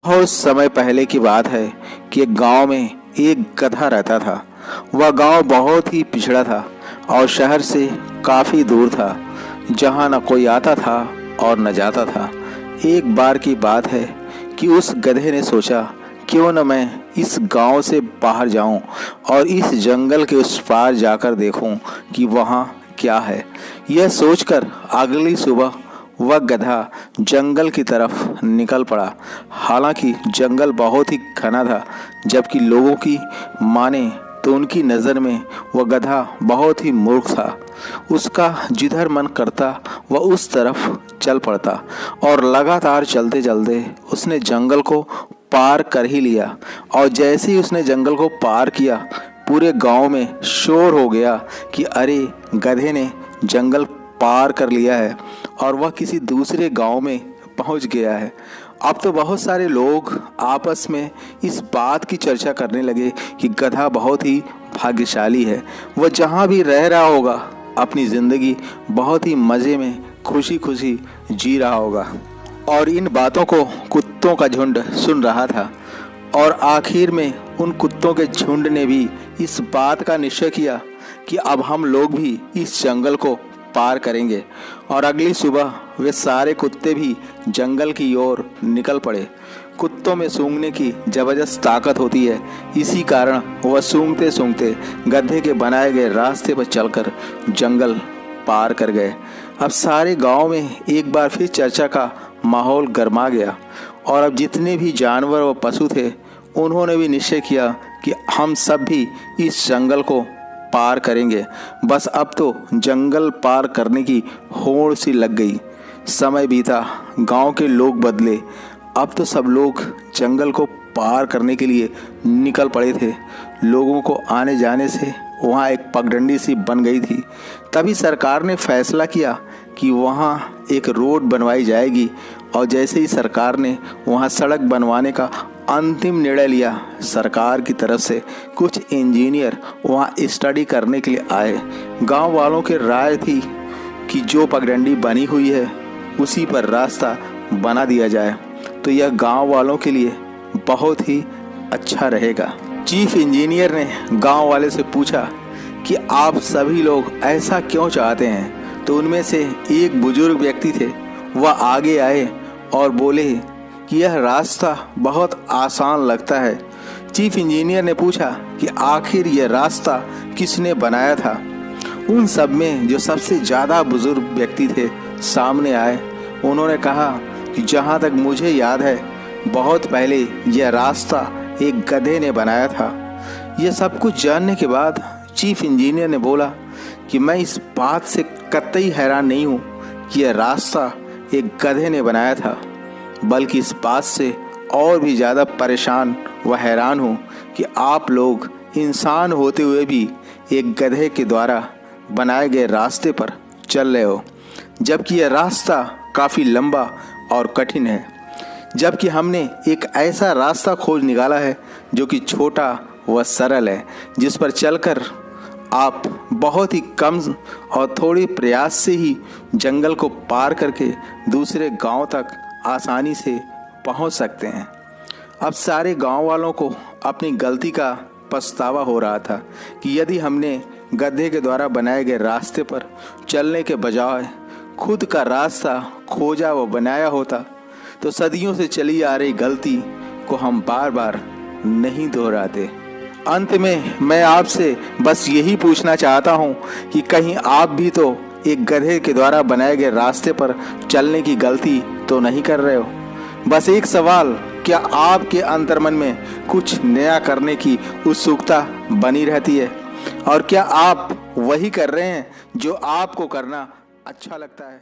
बहुत समय पहले की बात है कि एक गांव में एक गधा रहता था। वह गांव बहुत ही पिछड़ा था और शहर से काफ़ी दूर था, जहां न कोई आता था और न जाता था। एक बार की बात है कि उस गधे ने सोचा, क्यों न मैं इस गांव से बाहर जाऊं और इस जंगल के उस पार जाकर देखूं कि वहां क्या है। यह सोचकर अगली सुबह वह गधा जंगल की तरफ निकल पड़ा। हालांकि जंगल बहुत ही घना था, जबकि लोगों की माने तो उनकी नज़र में वह गधा बहुत ही मूर्ख था। उसका जिधर मन करता वह उस तरफ चल पड़ता और लगातार चलते चलते उसने जंगल को पार कर ही लिया। और जैसे ही उसने जंगल को पार किया, पूरे गांव में शोर हो गया कि अरे, गधे ने जंगल पार कर लिया है और वह किसी दूसरे गांव में पहुंच गया है। अब तो बहुत सारे लोग आपस में इस बात की चर्चा करने लगे कि गधा बहुत ही भाग्यशाली है। वह जहां भी रह रहा होगा अपनी ज़िंदगी बहुत ही मज़े में खुशी खुशी जी रहा होगा। और इन बातों को कुत्तों का झुंड सुन रहा था और आखिर में उन कुत्तों के झुंड ने भी इस बात का निश्चय किया कि अब हम लोग भी इस जंगल को पार करेंगे। और अगली सुबह वे सारे कुत्ते भी जंगल की ओर निकल पड़े। कुत्तों में सूंघने की जबरदस्त ताकत होती है, इसी कारण वह सूंघते सूंघते गधे के बनाए गए रास्ते पर चलकर जंगल पार कर गए। अब सारे गांव में एक बार फिर चर्चा का माहौल गर्मा गया और अब जितने भी जानवर व पशु थे, उन्होंने भी निश्चय किया कि हम सब भी इस जंगल को पार करेंगे। बस अब तो जंगल पार करने की होड़ सी लग गई। समय बीता, गांव के लोग बदले। अब तो सब लोग जंगल को पार करने के लिए निकल पड़े थे। लोगों को आने जाने से वहाँ एक पगडंडी सी बन गई थी। तभी सरकार ने फैसला किया कि वहाँ एक रोड बनवाई जाएगी। और जैसे ही सरकार ने वहाँ सड़क बनवाने का अंतिम निर्णय लिया, सरकार की तरफ से कुछ इंजीनियर वहाँ स्टडी करने के लिए आए। गांव वालों की राय थी कि जो पगडंडी बनी हुई है उसी पर रास्ता बना दिया जाए, तो यह गांव वालों के लिए बहुत ही अच्छा रहेगा। चीफ इंजीनियर ने गांव वाले से पूछा कि आप सभी लोग ऐसा क्यों चाहते हैं। तो उनमें से एक बुजुर्ग व्यक्ति थे, वह आगे आए और बोले कि यह रास्ता बहुत आसान लगता है। चीफ इंजीनियर ने पूछा कि आखिर यह रास्ता किसने बनाया था। उन सब में जो सबसे ज़्यादा बुजुर्ग व्यक्ति थे सामने आए। उन्होंने कहा कि जहाँ तक मुझे याद है, बहुत पहले यह रास्ता एक गधे ने बनाया था। यह सब कुछ जानने के बाद चीफ इंजीनियर ने बोला कि मैं इस बात से कतई हैरान नहीं हूँ कि यह रास्ता एक गधे ने बनाया था, बल्कि इस बात से और भी ज़्यादा परेशान व हैरान हूँ कि आप लोग इंसान होते हुए भी एक गधे के द्वारा बनाए गए रास्ते पर चल रहे हो, जबकि यह रास्ता काफ़ी लंबा और कठिन है। जबकि हमने एक ऐसा रास्ता खोज निकाला है जो कि छोटा व सरल है, जिस पर चलकर आप बहुत ही कम और थोड़ी प्रयास से ही जंगल को पार करके दूसरे गांव तक आसानी से पहुंच सकते हैं। अब सारे गांव वालों को अपनी गलती का पछतावा हो रहा था कि यदि हमने गधे के द्वारा बनाए गए रास्ते पर चलने के बजाय खुद का रास्ता खोजा व बनाया होता, तो सदियों से चली आ रही गलती को हम बार बार नहीं दोहराते। अंत में मैं आपसे बस यही पूछना चाहता हूँ कि कहीं आप भी तो एक गधे के द्वारा बनाए गए रास्ते पर चलने की गलती तो नहीं कर रहे हो। बस एक सवाल, क्या आपके अंतर्मन में कुछ नया करने की उत्सुकता बनी रहती है? और क्या आप वही कर रहे हैं जो आपको करना अच्छा लगता है?